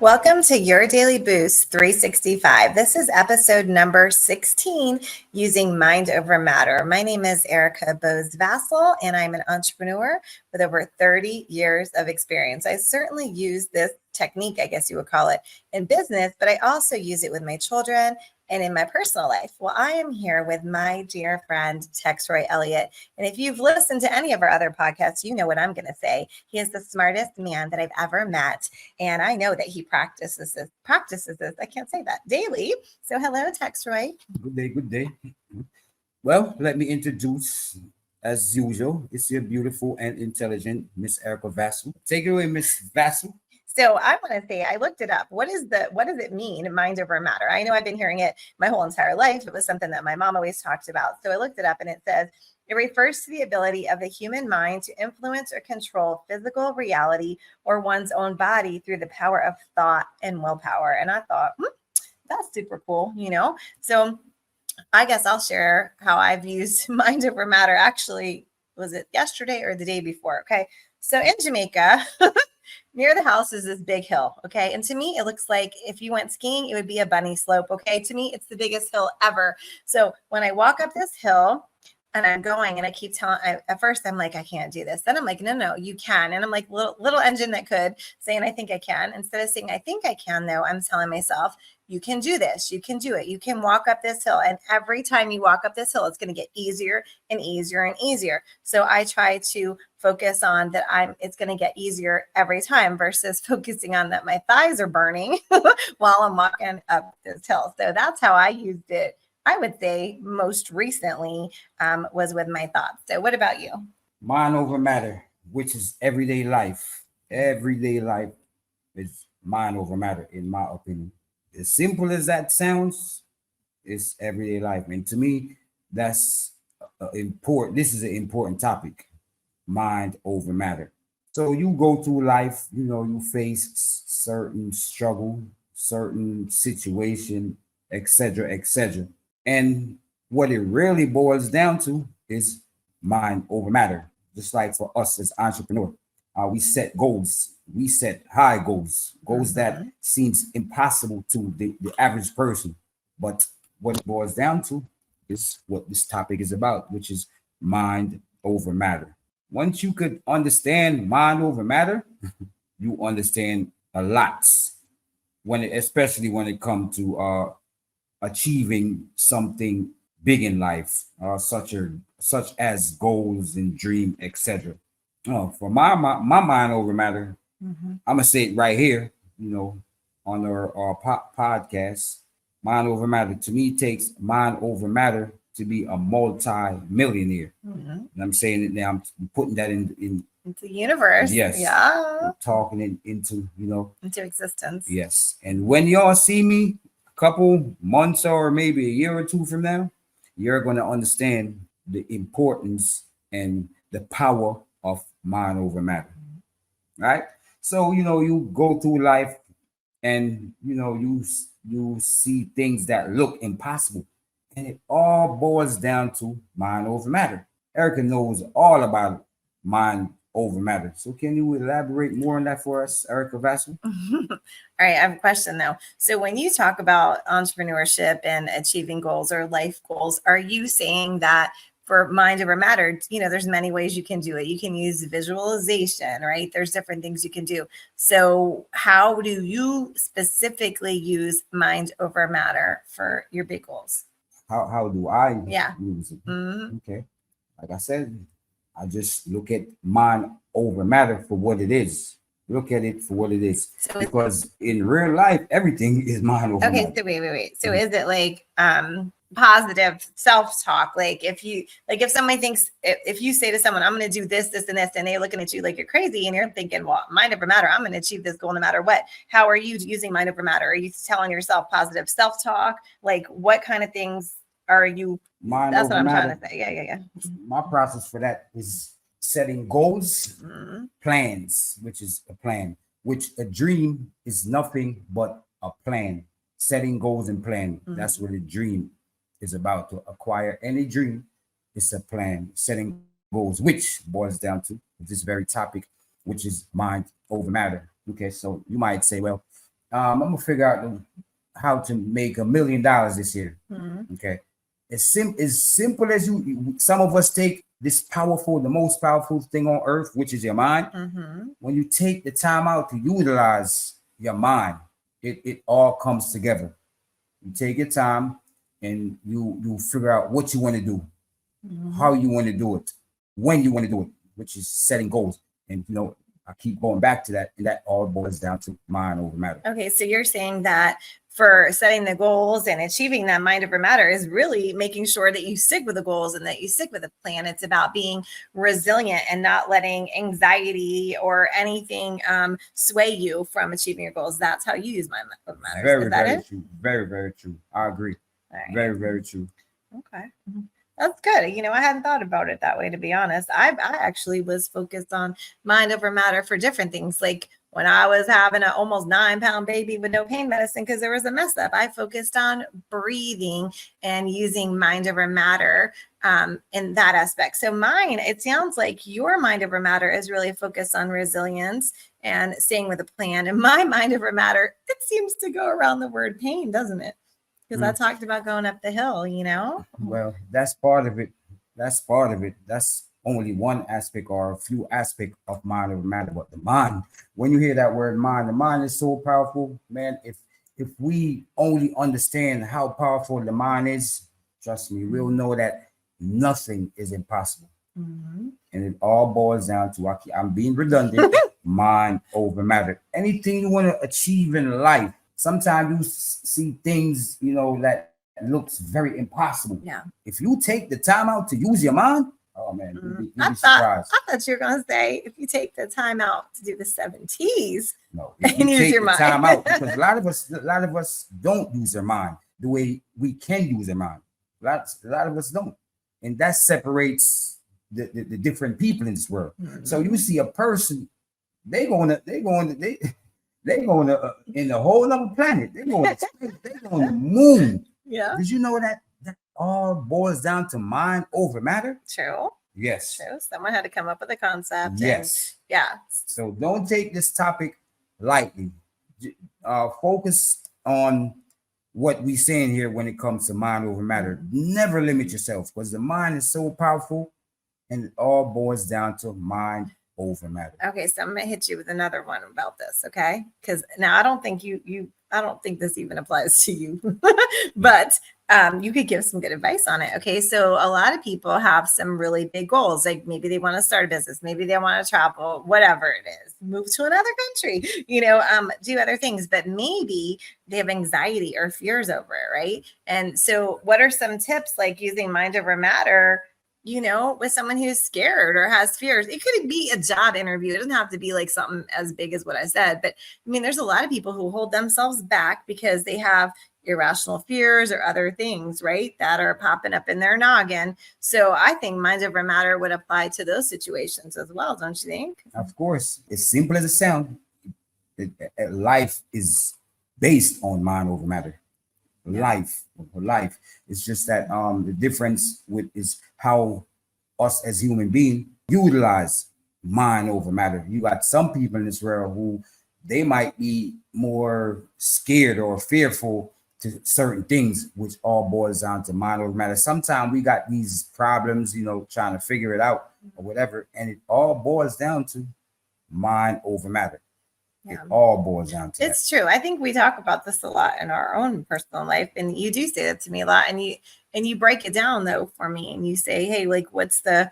Welcome to Your Daily Boost 365. This is episode number 16, using mind over matter. My name is Erica Bose Vassal, and I'm an entrepreneur with over 30 years of experience. I certainly use this technique, I guess you would call it, in business, but I also use it with my children and in my personal life. Well, I am here with my dear friend, Texroy Elliott. And if you've listened to any of our other podcasts, you know what I'm going to say. He is the smartest man that I've ever met. And I know that he practices this, I can't say that, daily. So hello, Texroy. Good day, good day. Well, let me introduce, as usual, it's your beautiful and intelligent Miss Erica Vassal. Take it away, Miss Vassal. So I want to say, I looked it up. What does it mean, mind over matter? I know I've been hearing it my whole entire life. It was something that my mom always talked about. So I looked it up, and it says it refers to the ability of the human mind to influence or control physical reality or one's own body through the power of thought and willpower. And I thought, that's super cool, So I guess I'll share how I've used mind over matter. Actually, was it yesterday or the day before? Okay. So in Jamaica, near the house is this big hill. Okay. And to me, it looks like if you went skiing, it would be a bunny slope. Okay. To me, it's the biggest hill ever. So when I walk up this hill, and I'm going, and I keep telling, at first I'm like, I can't do this. Then I'm like, no, you can. And I'm like, little engine that could, saying, I think I can. Instead of saying, I think I can, though, I'm telling myself, you can do this. You can do it. You can walk up this hill. And every time you walk up this hill, it's going to get easier and easier and easier. So I try to focus on that it's going to get easier every time versus focusing on that my thighs are burning while I'm walking up this hill. So that's how I used it. I would say most recently was with my thoughts. So what about you? Mind over matter, which is everyday life. Everyday life is mind over matter, in my opinion. As simple as that sounds, it's everyday life. And to me, that's important. This is an important topic, mind over matter. So you go through life, you face certain struggle, certain situation, etc., etc. And what it really boils down to is mind over matter. Just like for us as entrepreneurs, we set goals. We set high goals, that seems impossible to the average person. But what it boils down to is what this topic is about, which is mind over matter. Once you could understand mind over matter, you understand a lot. Especially when it comes to achieving something big in life, such as goals and dream, etc. For my mind over matter, I'm gonna say it right here, on our podcast. Mind over matter to me takes mind over matter to be a multi-millionaire. And I'm saying it now. I'm putting that into the universe. Yes. Yeah. I'm talking it into into existence. Yes. And when y'all see me couple months or maybe a year or two from now, you're going to understand the importance and the power of mind over matter. Right? So, you go through life and, you see things that look impossible. And it all boils down to mind over matter. Erica knows all about mind over matter. So can you elaborate more on that for us, Erica Vassal? All right, I have a question though. So when you talk about entrepreneurship and achieving goals or life goals, are you saying that for mind over matter, there's many ways you can do it. You can use visualization, right? There's different things you can do. So how do you specifically use mind over matter for your big goals? How do I use it? Okay. Like I said, I just look at mind over matter for what it is. Look at it for what it is. So because in real life, everything is mind over matter. So wait. So is it like positive self-talk? Like if somebody thinks, if you say to someone, I'm going to do this, this, and this, and they're looking at you like you're crazy, and you're thinking, well, mind over matter, I'm going to achieve this goal no matter what. How are you using mind over matter? Are you telling yourself positive self-talk? Like what kind of things are you? That's what I'm trying to say. Yeah. My process for that is setting goals, plans, which is a plan, which a dream is nothing but a plan. Setting goals and plan. That's what a dream is about. To acquire any dream, it's a plan. Setting goals, which boils down to this very topic, which is mind over matter. Okay, so you might say, well, I'm gonna figure out how to make $1 million this year. Mhm. Okay, as simple as you. Some of us take this powerful, the most powerful thing on earth, which is your mind. Mhm. When you take the time out to utilize your mind, it all comes together. You take your time and you figure out what you want to do, how Mhm. you want to do it, when you want to do it, which is setting goals. And I keep going back to that, and that all boils down to mind over matter. Okay, so you're saying that for setting the goals and achieving that mind over matter is really making sure that you stick with the goals and that you stick with the plan. It's about being resilient and not letting anxiety or anything sway you from achieving your goals. That's how you use mind over matters. Is Very, that very it? true. Very, very true. I agree. All right. Very, very true. Okay. That's good. I hadn't thought about it that way, to be honest. I actually was focused on mind over matter for different things. Like when I was having an almost 9-pound baby with no pain medicine because there was a mess up, I focused on breathing and using mind over matter in that aspect. So mine, it sounds like your mind over matter is really focused on resilience and staying with a plan. And my mind over matter, it seems to go around the word pain, doesn't it? Because I talked about going up the hill. Well, that's part of it. That's part of it. That's only one aspect or a few aspects of mind over matter. But the mind, when you hear that word mind, the mind is so powerful, man. If we only understand how powerful the mind is, trust me, we'll know that nothing is impossible. Mhm. And it all boils down to I'm being redundant, mind over matter. Anything you want to achieve in life, sometimes you see things, that looks very impossible. Yeah. If you take the time out to use your mind, oh man, you'll I be thought surprised. I thought you were gonna say if you take the time out to do the 7Ts No, and if you use take your the mind. time out, because a lot of us don't use their mind the way we can use their mind. A lot of us don't, and that separates the different people in this world. So you see a person, they going in a whole other planet. They going to the moon. Yeah. Did you know that all boils down to mind over matter? True. Yes. True. Someone had to come up with a concept. Yes. And yeah. So don't take this topic lightly. Focus on what we're saying here when it comes to mind over matter. Never limit yourself, because the mind is so powerful, and it all boils down to mind over matter. Okay, so I'm gonna hit you with another one about this, okay? Because now I don't think I don't think this even applies to you, but you could give some good advice on it. Okay, so a lot of people have some really big goals, like maybe they want to start a business, maybe they want to travel, whatever it is, move to another country, do other things, but maybe they have anxiety or fears over it, right? And so, what are some tips like using mind over matter? With someone who's scared or has fears? It could be a job interview. It doesn't have to be like something as big as what I said. But I mean, there's a lot of people who hold themselves back because they have irrational fears or other things, right, that are popping up in their noggin. So I think mind over matter would apply to those situations as well, don't you think? Of course, as simple as it sounds, life is based on mind over matter. Life. It's just that the difference is how us as human beings utilize mind over matter. You got some people in this world who they might be more scared or fearful to certain things, which all boils down to mind over matter. Sometimes we got these problems, trying to figure it out or whatever, and it all boils down to mind over matter. It all boils down to it's true. I think we talk about this a lot in our own personal life, and you do say that to me a lot, and you break it down though for me, and you say, hey, like what's the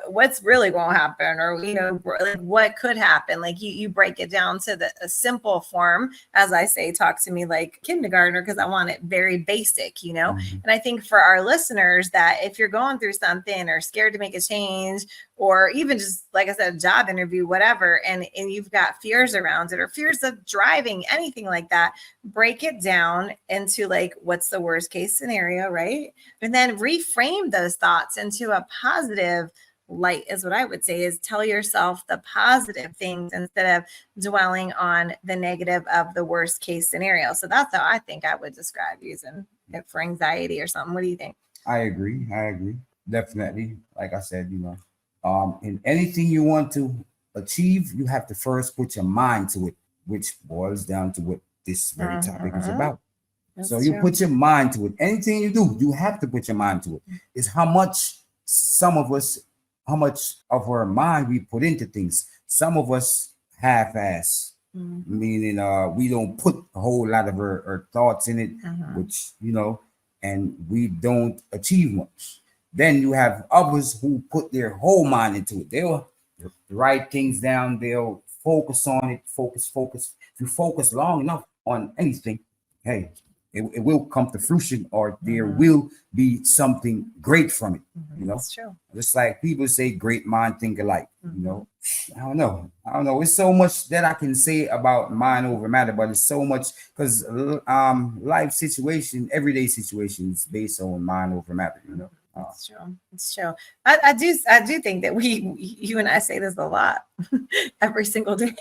what's really going to happen, or like what could happen. Like you break it down to a simple form, as I say, talk to me like kindergartner, because I want it very basic, and I think for our listeners, that if you're going through something or scared to make a change, or even just like I said, a job interview, whatever, and you've got fears around it, or fears of driving, anything like that, break it down into like what's the worst case scenario, right? And then reframe those thoughts into a positive light, is what I would say, is tell yourself the positive things instead of dwelling on the negative of the worst case scenario. So that's how I think I would describe using it for anxiety or something. What do you think? I agree. Definitely. Like I said, in anything you want to achieve, you have to first put your mind to it. which boils down to what this very topic is about. That's So you true. put your mind to it. Anything you do, you have to put your mind to it. It's how much how much of our mind we put into things. Some of us half-ass, meaning we don't put a whole lot of our thoughts in it, which and we don't achieve much. Then you have others who put their whole mind into it. They'll write things down, they'll focus on it, focus. If you focus long enough on anything, hey, it will come to fruition, or there will be something great from it. That's true. Just like people say, great mind think alike. I don't know. It's so much that I can say about mind over matter, but it's so much because life situation, everyday situations based on mind over matter. It's true. It's true. I do think that you and I say this a lot every single day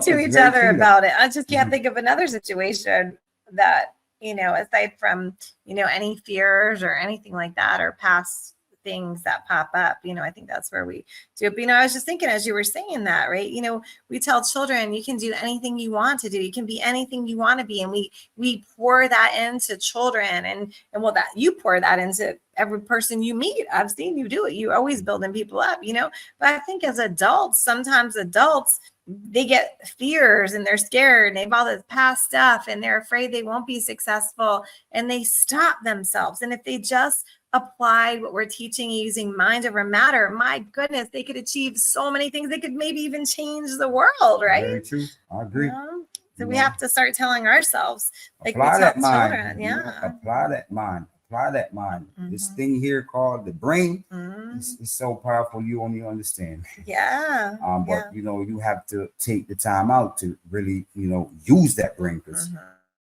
to each other about it. I just can't think of another situation that, aside from, any fears or anything like that, or past things that pop up, I think that's where we do it. But, I was just thinking as you were saying that, right? We tell children, you can do anything you want to do. You can be anything you want to be. And we pour that into children, and well, that you pour that into every person you meet. I've seen you do it. You always building people up, but I think as adults, sometimes adults, they get fears and they're scared and they've all this past stuff and they're afraid they won't be successful, and they stop themselves. And if they just applied what we're teaching using mind over matter, my goodness, they could achieve so many things. They could maybe even change the world, right? Very true. I agree. So we have to start telling ourselves, like apply we that tell mind. children. Apply that mind. Apply that mind. This thing here called the brain is so powerful. You only understand. But you have to take the time out to really, use that brain, because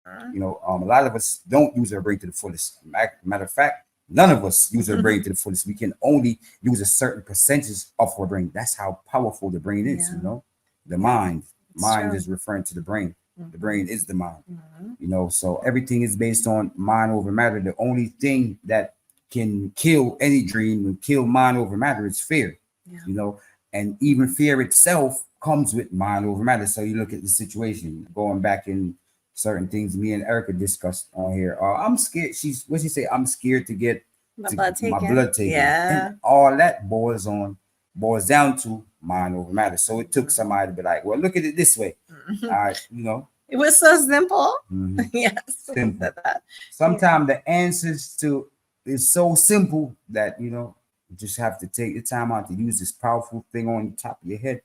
a lot of us don't use our brain to the fullest. Matter of fact, none of us use our brain to the fullest. We can only use a certain percentage of our brain. That's how powerful the brain is. The mind. Mind is referring to the brain. The brain is the mind. So everything is based on mind over matter. The only thing that can kill any dream and kill mind over matter is fear. And even fear itself comes with mind over matter. So you look at the situation, going back in certain things me and Erica discussed on here. I'm scared. She say? I'm scared to get my blood taken. And all that boils down to mind over matter. So it took somebody to be like, well, look at it this way. It was so simple. Yes. Simple. Sometimes the answers to is so simple that you just have to take the time out to use this powerful thing on the top of your head.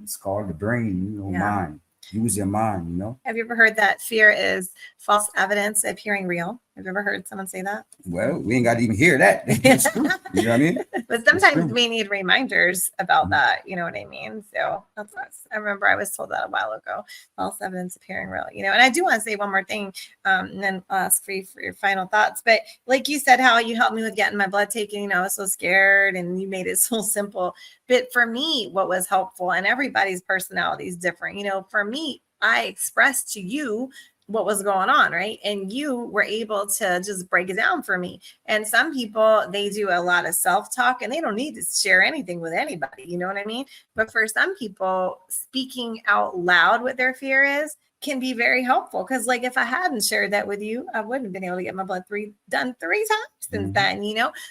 It's called the brain, mind. Use your mind, Have you ever heard that fear is false evidence appearing real? Have you ever heard someone say that? Well, we ain't got to even hear that. It's true. You know what I mean? But sometimes we need reminders about that. You know what I mean? So I remember I was told that a while ago. False evidence appearing real. And I do want to say one more thing, and then I'll ask for your final thoughts. But like you said, how you helped me with getting my blood taken. I was so scared, and you made it so simple. But for me, what was helpful, and everybody's personality is different. For me, I expressed to you what was going on, right? And you were able to just break it down for me. And some people, they do a lot of self-talk and they don't need to share anything with anybody. You know what I mean? But for some people, speaking out loud what their fear is can be very helpful. Because like if I hadn't shared that with you, I wouldn't have been able to get my blood done 3 times since then,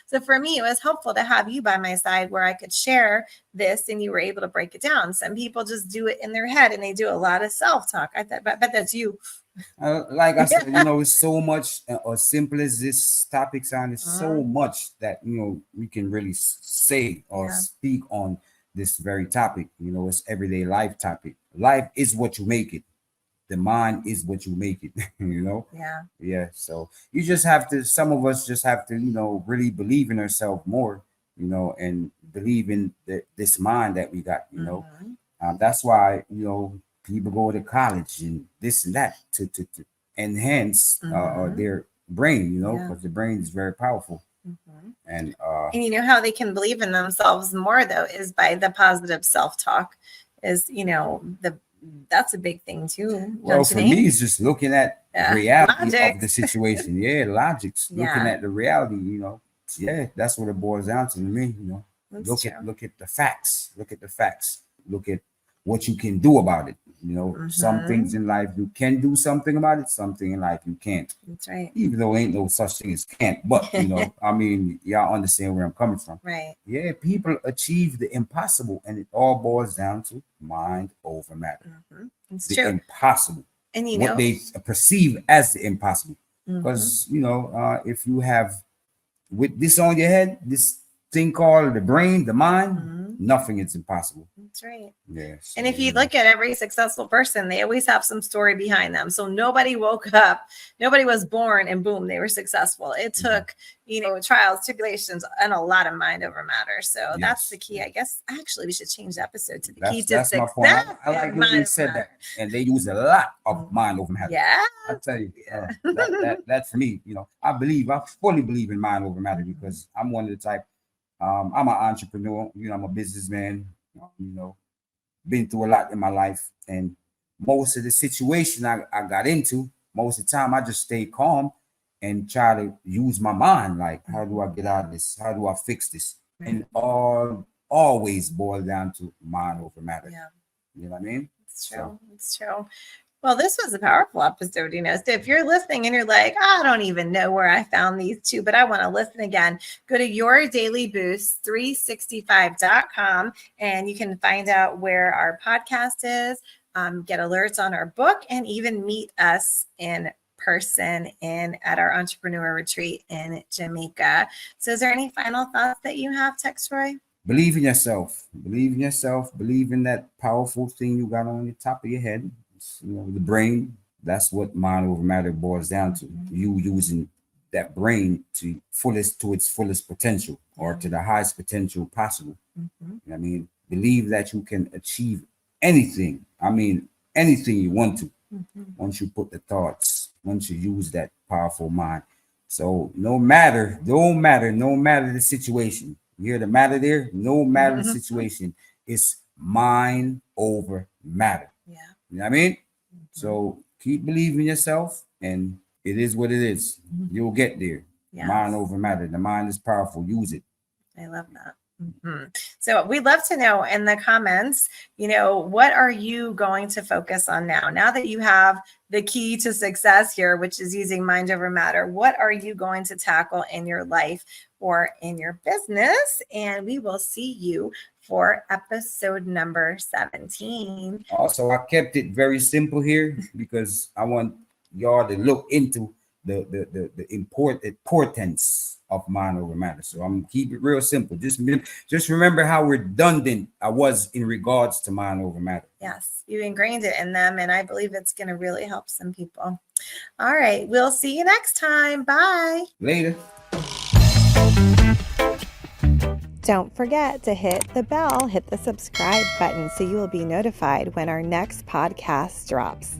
So for me, it was helpful to have you by my side where I could share this and you were able to break it down. Some people just do it in their head and they do a lot of self-talk. I bet that's you. Like I said, it's so much, as simple as this topic sounds, so much that we can really say or speak on this very topic. It's everyday life topic. Life is what you make it. The mind is what you make it. So you just have to, some of us just have to really believe in ourselves more, and believe in this mind that we got. That's why people go to college and this and that to enhance their brain, because the brain is very powerful. And how they can believe in themselves more though is by the positive self-talk. That's a big thing too. Well, for me, it's just looking at reality of the situation. Logics. Looking at the reality. That's what it boils down to me. Look at the facts. Look at what you can do about it. You know, some things in life you can do something about it, something in life you can't. That's right. Even though ain't no such thing as can't, but you know, I mean, y'all understand where I'm coming from. Right. Yeah, people achieve the impossible, and it all boils down to mind over matter. It's The true. impossible, And you what know, they perceive as the impossible. Because you know, if you have with this on your head, this thing called the brain, the mind, nothing is impossible. that's right. Yes. And if you look at every successful person, they always have some story behind them. So nobody woke up, nobody was born and boom, they were successful. It took, you know, trials, tribulations, and a lot of mind over matter. So that's the key. I guess actually we should change the episode to the key to that's success. my point. I like when you said that. And they use a lot of mind over matter. Yeah. I tell you, that's for me. You know, I fully believe in mind over matter because I'm one of the type. I'm an entrepreneur. You know, I'm a businessman. You know, been through a lot in my life, and most of the situation I got into, most of the time I just stay calm and try to use my mind. Like, how do I get out of this? How do I fix this? And always boil down to mind over matter. Yeah. You know what I mean? It's true. It's true. Well, this was a powerful episode, you know. So if you're listening and you're like, I don't even know where I found these two, but I want to listen again, go to yourdailyboost365.com and you can find out where our podcast is, get alerts on our book, and even meet us in person at our entrepreneur retreat in Jamaica. So is there any final thoughts that you have, Tex Roy? Believe in yourself. Believe in yourself. Believe in that powerful thing you got on the top of your head. You know, the brain. That's what mind over matter boils down to. You using that brain to its fullest potential, or to the highest potential possible. You know what I mean? Believe that you can achieve anything. I mean, anything you want to. Once you put the thoughts, once you use that powerful mind. So no matter the situation. You hear the matter there? No matter the situation, it's mind over matter. Yeah. You know what I mean? So keep believing in yourself, and it is what it is. You'll get there. Yes. Mind over matter. The mind is powerful. Use it. I love that. So we'd love to know in the comments, you know, what are you going to focus on now that you have the key to success here, which is using mind over matter? What are you going to tackle in your life or in your business? And we will see you for episode number 17. Also, I kept it very simple here because I want y'all to look into the importance of mind over matter. So I'm gonna keep it real simple. Just remember how redundant I was in regards to mind over matter. Yes, you ingrained it in them, and I believe it's going to really help some people. All right, we'll see you next time. Bye. Later. Don't forget to hit the bell, hit the subscribe button so you will be notified when our next podcast drops.